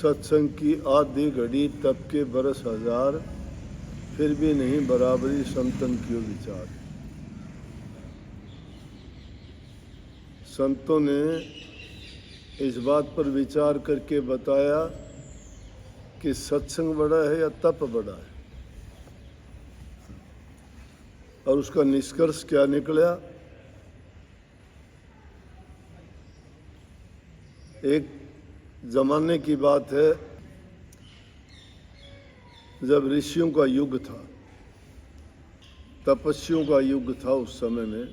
सत्संग की आधी घड़ी तब के बरस हजार, फिर भी नहीं बराबरी संतन की विचार। संतों ने इस बात पर विचार करके बताया कि सत्संग बड़ा है या तप बड़ा है, और उसका निष्कर्ष क्या निकला? एक जमाने की बात है जब ऋषियों का युग था, तपस्वियों का युग था। उस समय में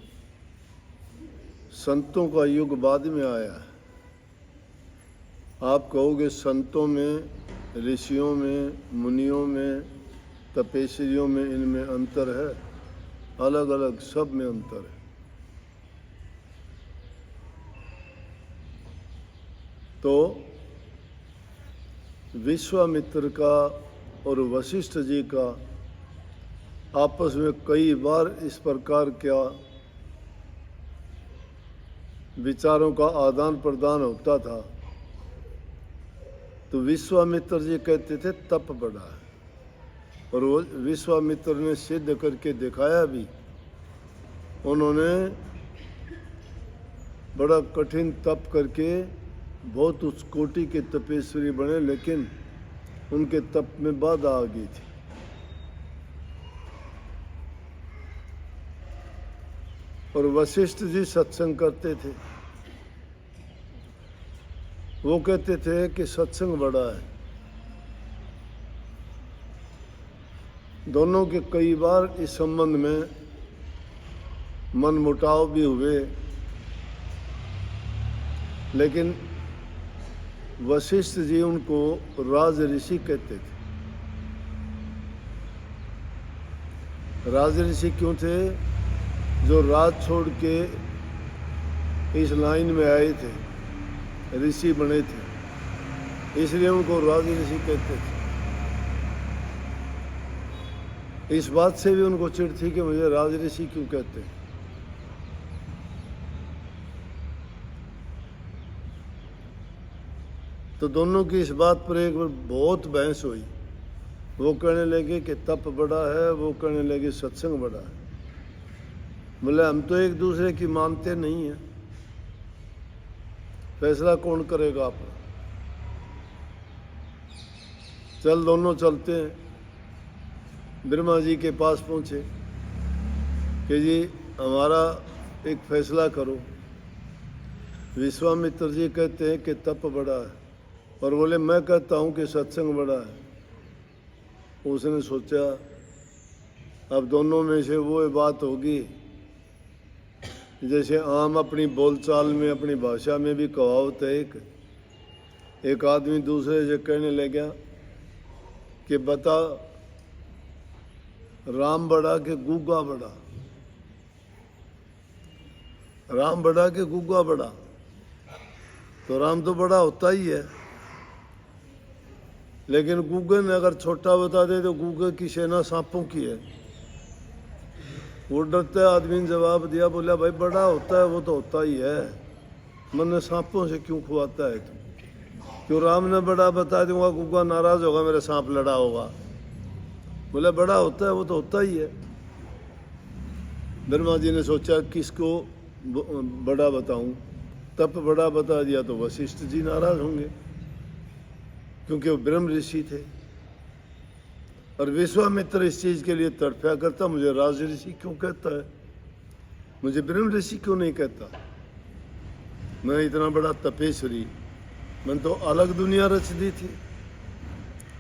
संतों का युग बाद में आया है। आप कहोगे संतों में, ऋषियों में, मुनियों में, तपस्वियों में इनमें अंतर है? अलग अलग सब में अंतर है। तो विश्वामित्र का और वशिष्ठ जी का आपस में कई बार इस प्रकार क्या विचारों का आदान प्रदान होता था। तो विश्वामित्र जी कहते थे तप बड़ा है, और वो विश्वामित्र ने सिद्ध करके दिखाया भी। उन्होंने बड़ा कठिन तप करके बहुत उच्च कोटि के तपस्वी बने, लेकिन उनके तप में बाधा आ गई थी। और वशिष्ठ जी सत्संग करते थे। वो कहते थे कि सत्संग बड़ा है। दोनों के कई बार इस संबंध में मन मुटाव भी हुए, लेकिन वशिष्ठ जी उनको राज ऋषि कहते थे। राज ऋषि क्यों थे? जो राज छोड़ के इस लाइन में आए थे, ऋषि बने थे, इसलिए उनको राज ऋषि कहते थे। इस बात से भी उनको चिढ़ थी कि मुझे राज ऋषि क्यों कहते हैं। तो दोनों की इस बात पर एक बार बहुत बहस हुई। वो कहने लगे कि तप बड़ा है, वो कहने लगे सत्संग बड़ा है। बोले हम तो एक दूसरे की मानते नहीं हैं, फैसला कौन करेगा आप? चल दोनों चलते हैं। ब्रह्मा जी के पास पहुंचे कि जी हमारा एक फैसला करो। विश्वामित्र जी कहते हैं कि तप बड़ा है, और बोले मैं कहता हूं कि सत्संग बड़ा है। उसने सोचा अब दोनों में से वो बात होगी जैसे आम अपनी बोलचाल में, अपनी भाषा में भी कहावत है। एक आदमी दूसरे से कहने लगा कि बता राम बड़ा कि गुग्गा बड़ा? राम बड़ा कि गुग्गा बड़ा? तो राम तो बड़ा होता ही है, लेकिन गूगे ने अगर छोटा बता दे तो गूगे की सेना सांपों की है। वो डरते आदमी ने जवाब दिया, बोला भाई बड़ा होता है वो तो होता ही है, मन सांपों से क्यों खुआता है तू? क्यों राम ने बड़ा बता दूंगा, गूगा नाराज होगा, मेरा सांप लड़ा होगा। बोला बड़ा होता है वो तो होता ही है। ब्रह्मा जी ने सोचा किसको बड़ा बताऊं? तप बड़ा बता दिया तो वशिष्ठ जी नाराज होंगे, क्योंकि वो ब्रह्म ऋषि थे। और विश्वामित्र इस चीज के लिए तड़फा करता, मुझे राज ऋषि क्यों कहता है, मुझे ब्रह्म ऋषि क्यों नहीं कहता? मैं इतना बड़ा तपेश्वरी, मैंने तो अलग दुनिया रच दी थी।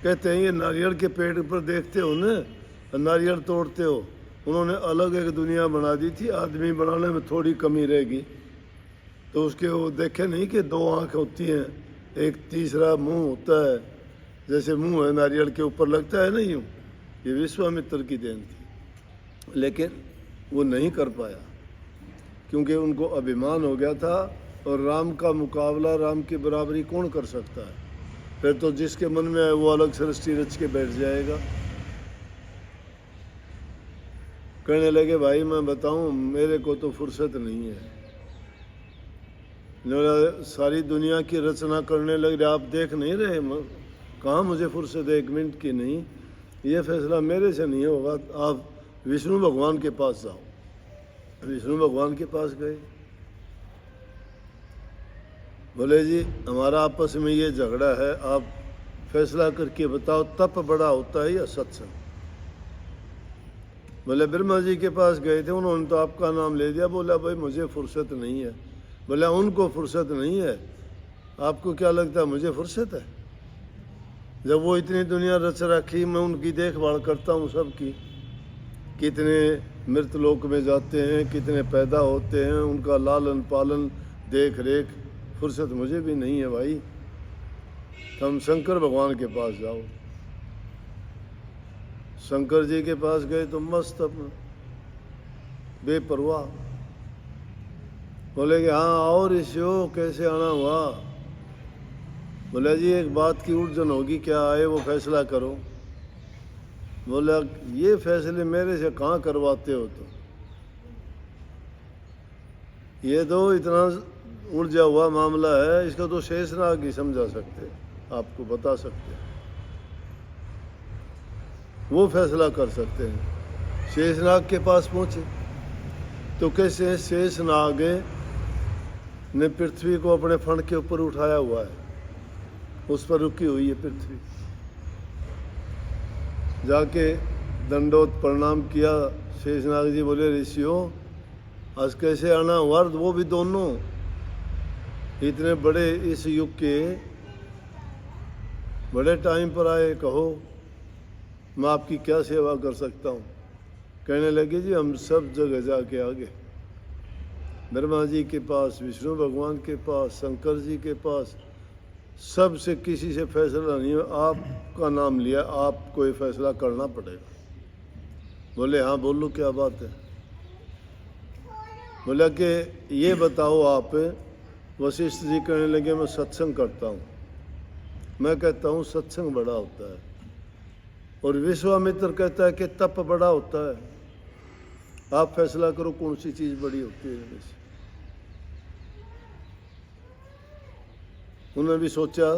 कहते हैं ये नारियल के पेड़ पर देखते हो ना, नारियल तोड़ते हो, उन्होंने अलग एक दुनिया बना दी थी। आदमी बनाने में थोड़ी कमी रहेगी तो उसके वो देखे नहीं कि दो आंखें होती हैं, एक तीसरा मुंह होता है, जैसे मुंह है नारियल के ऊपर लगता है ना यूँ। ये विश्वामित्र की देन थी, लेकिन वो नहीं कर पाया क्योंकि उनको अभिमान हो गया था। और राम का मुकाबला, राम की बराबरी कौन कर सकता है? फिर तो जिसके मन में है वो अलग सृष्टि रच के बैठ जाएगा। कहने लगे भाई मैं बताऊं, मेरे को तो फुर्सत नहीं है, सारी दुनिया की रचना करने लग रहे। आप देख नहीं रहे कहाँ मुझे फुर्सत है 1 मिनट की नहीं, ये फैसला मेरे से नहीं होगा, आप विष्णु भगवान के पास जाओ। विष्णु भगवान के पास गए, बोले जी हमारा आपस में ये झगड़ा है, आप फैसला करके बताओ तप बड़ा होता है या सत्संग। बोले ब्रह्मा जी के पास गए थे, उन्होंने तो आपका नाम ले दिया। बोला भाई मुझे फुर्सत नहीं है। बोला उनको फुर्सत नहीं है, आपको क्या लगता है मुझे फुर्सत है? जब वो इतनी दुनिया रच रखी, मैं उनकी देखभाल करता हूँ सबकी, कितने मृत लोक में जाते हैं, कितने पैदा होते हैं, उनका लालन पालन देख रेख, फुर्सत मुझे भी नहीं है भाई। तुम शंकर भगवान के पास जाओ। शंकर जी के पास गए तो मस्त अपना बेपरवाह, बोले कि हाँ आओ ऋषियों, कैसे आना हुआ? बोला जी एक बात की उलझन होगी, क्या आए वो फैसला करो। बोला ये फैसले मेरे से कहाँ करवाते हो तुम, ये तो इतना उलझा हुआ मामला है, इसका तो शेषनाग ही समझा सकते, आपको बता सकते, वो फैसला कर सकते हैं। शेषनाग के पास पहुंचे तो कैसे शेषनाग ने पृथ्वी को अपने फण के ऊपर उठाया हुआ है, उस पर रुकी हुई है पृथ्वी। जाके दंडोत प्रणाम किया। शेषनाग जी बोले ऋषियों आज कैसे आना हुआ? वो भी दोनों इतने बड़े इस युग के बड़े टाइम पर आए, कहो मैं आपकी क्या सेवा कर सकता हूँ? कहने लगे जी हम सब जगह जाके आगे, ब्रह्मा जी के पास, विष्णु भगवान के पास, शंकर जी के पास, सब से किसी से फैसला नहीं है, आपका नाम लिया, आपको ये फैसला करना पड़ेगा। बोले हाँ बोलो क्या बात है? बोला कि ये बताओ आप। वशिष्ठ जी कहने लगे मैं सत्संग करता हूँ। मैं कहता हूँ सत्संग बड़ा होता है, और विश्वामित्र कहता है कि तप बड़ा होता है। आप फैसला करो कौन सी चीज बड़ी होती है इनमें से। उन्होंने भी सोचा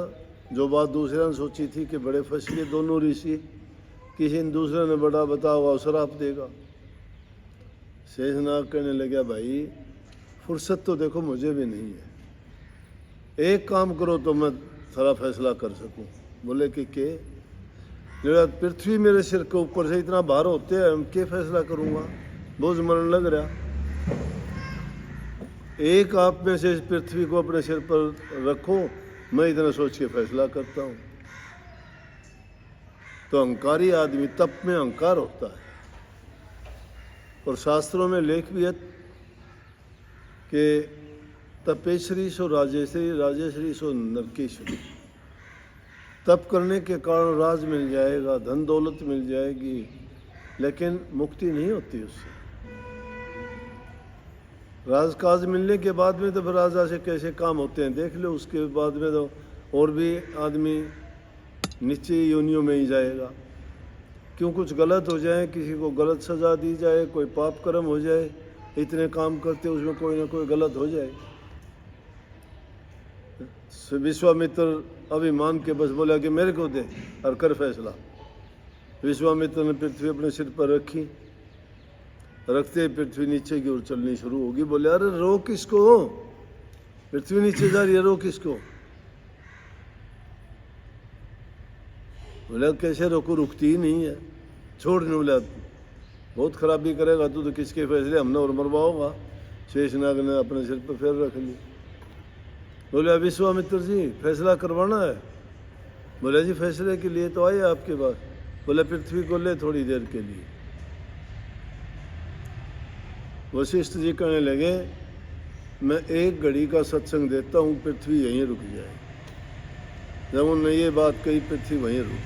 जो बात दूसरे ने सोची थी कि बड़े फंस गए दोनों ऋषि, किसी ने दूसरे ने बड़ा बताया होगा श्राप देगा। शेषनाग कहने लगा भाई फुर्सत तो देखो मुझे भी नहीं है, एक काम करो तो मैं सारा फैसला कर सकूं। बोले कि मेरा पृथ्वी मेरे सिर के ऊपर से इतना भार होते हैं, हम क्या फैसला करूंगा, बोझ मरने लग रहा। एक आप में से इस पृथ्वी को अपने सिर पर रखो, मैं इतना सोच के फैसला करता हूं। तो अहंकारी आदमी, तप में अहंकार होता है, और शास्त्रों में लेख भी है कि तपेश्वरी सो राजेश्वरी, राजेश्वरी सो नरकेश्वरी। तप करने के कारण राज मिल जाएगा, धन दौलत मिल जाएगी, लेकिन मुक्ति नहीं होती उससे। राजकाज मिलने के बाद में तो फिर राजा से कैसे काम होते हैं देख लो, उसके बाद में तो और भी आदमी नीचे योनियों में ही जाएगा। क्यों कुछ गलत हो जाए, किसी को गलत सजा दी जाए, कोई पाप कर्म हो जाए, इतने काम करते उसमें कोई ना कोई गलत हो जाए। विश्वामित्र अभिमान के बस बोला कि मेरे को दे और कर फैसला। विश्वामित्र ने पृथ्वी अपने सिर पर रखी, रखते पृथ्वी नीचे की ओर चलनी शुरू होगी। बोले अरे रोक इसको, पृथ्वी नीचे जा रही है, रोक इसको। बोला कैसे रोको, रुकती ही नहीं है, छोड़ नहीं। बोला बहुत खराबी करेगा तू तो किसके फैसले, हमने और मरवाओगा। शेषनाग ने अपने सिर पर फेर रख ली। बोले विश्वामित्र जी फैसला करवाना है। बोले जी फैसले के लिए तो आए आपके पास। बोले पृथ्वी को ले थोड़ी देर के लिए। वशिष्ठ जी कहने लगे मैं एक घड़ी का सत्संग देता हूँ, पृथ्वी यहीं रुक जाए। जब उन्होंने ये बात कही पृथ्वी वहीं रुक।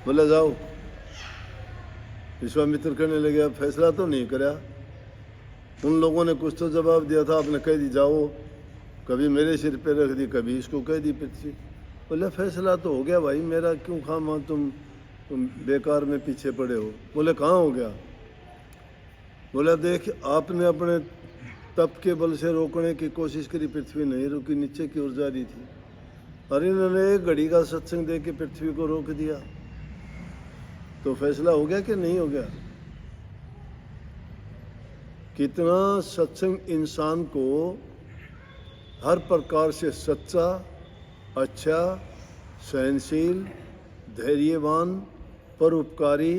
बोला जाओ। विश्वामित्र कहने लगे अब फैसला तो नहीं करा, उन लोगों ने कुछ तो जवाब दिया था, आपने कह दी जाओ, कभी मेरे सिर पे रख दी, कभी इसको कह दी पृथ्वी। बोले फैसला तो हो गया भाई मेरा, क्यों खामा तुम बेकार में पीछे पड़े हो। बोले कहाँ हो गया। बोला देख आपने अपने तप के बल से रोकने की कोशिश करी, पृथ्वी नहीं रुकी, नीचे की ओर जा रही थी। और इन्होंने एक घड़ी का सत्संग दे के पृथ्वी को रोक दिया, तो फैसला हो गया कि नहीं हो गया? कितना सत्संग इंसान को हर प्रकार से सच्चा, अच्छा, सहनशील, धैर्यवान, परोपकारी,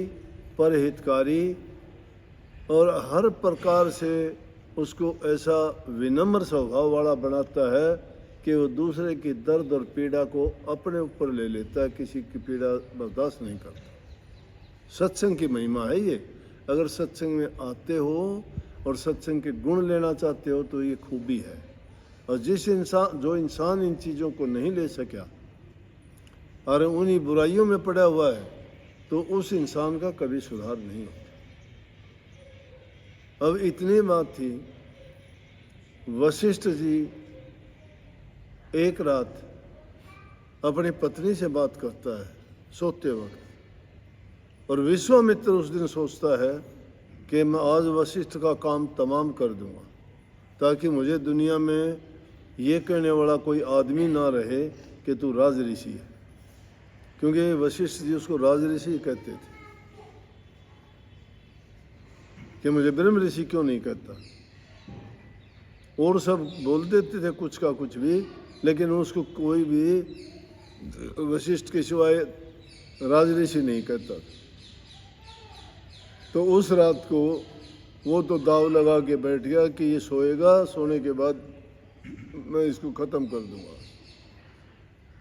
परहितकारी और हर प्रकार से उसको ऐसा विनम्र स्वभाव वाला बनाता है कि वो दूसरे की दर्द और पीड़ा को अपने ऊपर ले लेता है, किसी की पीड़ा बर्दाश्त नहीं करता। सत्संग की महिमा है ये। अगर सत्संग में आते हो और सत्संग के गुण लेना चाहते हो तो ये खूबी है। और जो इंसान इन चीज़ों को नहीं ले सका और उन्हीं बुराइयों में पड़ा हुआ है, तो उस इंसान का कभी सुधार नहीं होता। अब इतनी बात थी। वशिष्ठ जी एक रात अपनी पत्नी से बात करता है सोते वक्त, और विश्वामित्र उस दिन सोचता है कि मैं आज वशिष्ठ का काम तमाम कर दूंगा, ताकि मुझे दुनिया में ये कहने वाला कोई आदमी ना रहे कि तू राज ऋषि है, क्योंकि वशिष्ठ जी उसको राज ऋषि कहते थे। कि मुझे ब्रह्म ऋषि क्यों नहीं कहता? और सब बोल देते थे कुछ का कुछ भी, लेकिन उसको कोई भी वशिष्ठ के सिवाय राज ऋषि नहीं कहता। तो उस रात को वो तो दाव लगा के बैठ गया कि ये सोएगा, सोने के बाद मैं इसको ख़त्म कर दूंगा,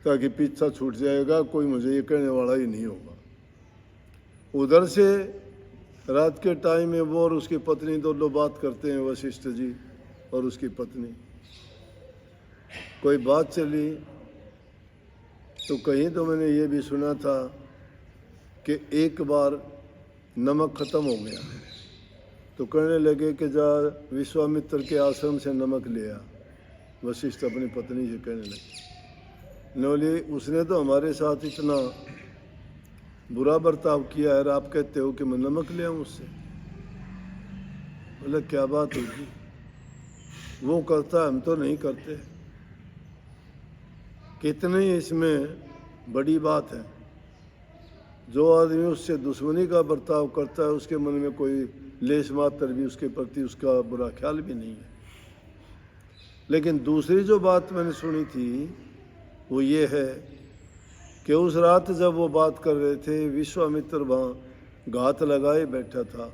ताकि पीछा छूट जाएगा, कोई मुझे ये कहने वाला ही नहीं होगा। उधर से रात के टाइम में वो और उसकी पत्नी दोनों बात करते हैं, वशिष्ठ जी और उसकी पत्नी। कोई बात चली तो कहीं तो मैंने ये भी सुना था कि एक बार नमक ख़त्म हो गया, तो कहने लगे कि जा विश्वामित्र के आश्रम से नमक ले आ। वशिष्ठ अपनी पत्नी से कहने लगे, नौली उसने तो हमारे साथ इतना बुरा बर्ताव किया है, आप कहते हो कि मैं नमक ले आऊँ उससे? बोले क्या बात होगी, वो करता हम तो नहीं करते। कितनी इसमें बड़ी बात है। जो आदमी उससे दुश्मनी का बर्ताव करता है, उसके मन में कोई लेश मात्र भी उसके प्रति उसका बुरा ख्याल भी नहीं है। लेकिन दूसरी जो बात मैंने सुनी थी वो ये है कि उस रात जब वो बात कर रहे थे, विश्वामित्र वहाँ घात लगाए बैठा था,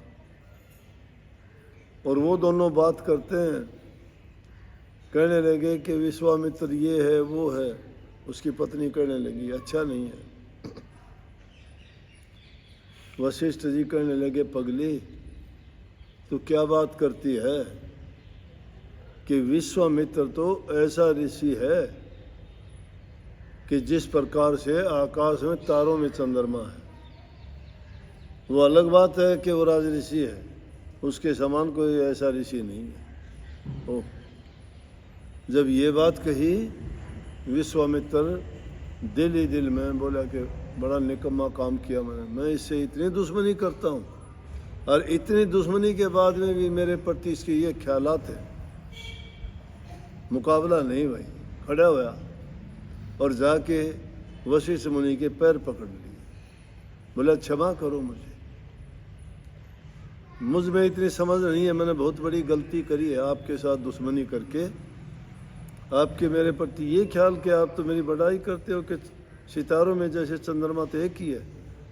और वो दोनों बात करते हैं। कहने लगे कि विश्वामित्र ये है वो है। उसकी पत्नी कहने लगी अच्छा नहीं है। वशिष्ठ जी कहने लगे पगली तू क्या बात करती है कि विश्वामित्र तो ऐसा ऋषि है कि जिस प्रकार से आकाश में तारों में चंद्रमा है, वो अलग बात है कि वो राज ऋषि है, उसके समान कोई ऐसा ऋषि नहीं है। ओह, जब ये बात कही विश्वामित्र दिल ही दिल में बोला कि बड़ा निकम्मा काम किया मैंने, मैं इससे इतनी दुश्मनी करता हूँ और इतनी दुश्मनी के बाद में भी मेरे प्रति इसके ये ख्यालात है। मुकाबला नहीं भाई, खड़ा हुआ और जाके वशिष्ठ मुनि के पैर पकड़ लिए। बोला क्षमा करो मुझ में इतनी समझ नहीं है, मैंने बहुत बड़ी गलती करी है आपके साथ दुश्मनी करके। आपके मेरे प्रति ये ख्याल कि आप तो मेरी बड़ाई करते हो कि सितारों में जैसे चंद्रमा तो एक ही है।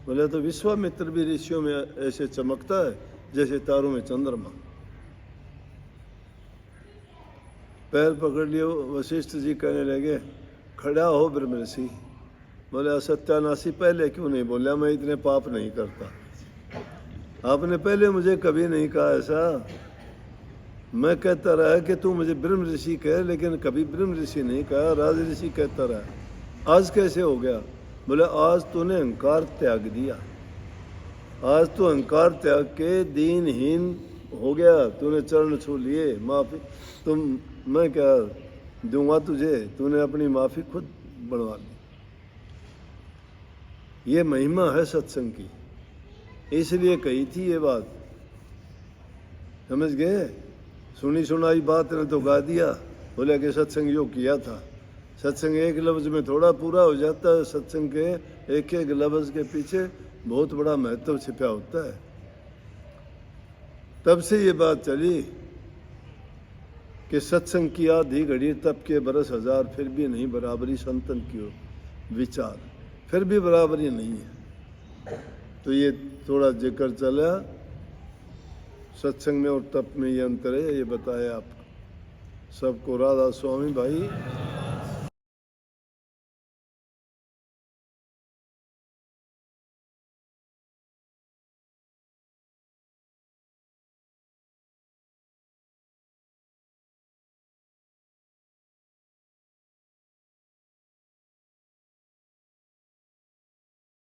बोले तो विश्वामित्र भी ऋषियों में ऐसे चमकता है जैसे तारों में चंद्रमा। पैर पकड़ लियो। वशिष्ठ जी कहने लगे खड़ा हो ब्रह्म ऋषि। बोले असत्यानाशी पहले क्यों नहीं बोला, मैं इतने पाप नहीं करता। आपने पहले मुझे कभी नहीं कहा ऐसा। मैं कहता रहा कि तू मुझे ब्रह्म ऋषि कह, लेकिन कभी ब्रह्म ऋषि नहीं कहा, राज ऋषि कहता रहा। आज कैसे हो गया? बोले आज तूने अहंकार त्याग दिया, आज तू अहंकार त्याग के दीनहीन हो गया, तूने चरण छू लिए, माफी तुम मैं क्या दूंगा तुझे, तूने अपनी माफी खुद बनवा ली। ये महिमा है सत्संग की, इसलिए कही थी ये बात। समझ गए? सुनी सुनाई बात ने तो गा दिया। बोले कि सत्संग जो किया था सत्संग एक लफ्ज में थोड़ा पूरा हो जाता है, सत्संग के एक एक लफ्ज के पीछे बहुत बड़ा महत्व छिपा होता है। तब से ये बात चली कि सत्संग की आधी घड़ी तब के बरस हजार, फिर भी नहीं बराबरी संतन की विचार, फिर भी बराबरी नहीं है। तो ये थोड़ा जिक्र चला सत्संग में और तप में ये अंतर है, ये बताया आपको सबको। राधा स्वामी भाई।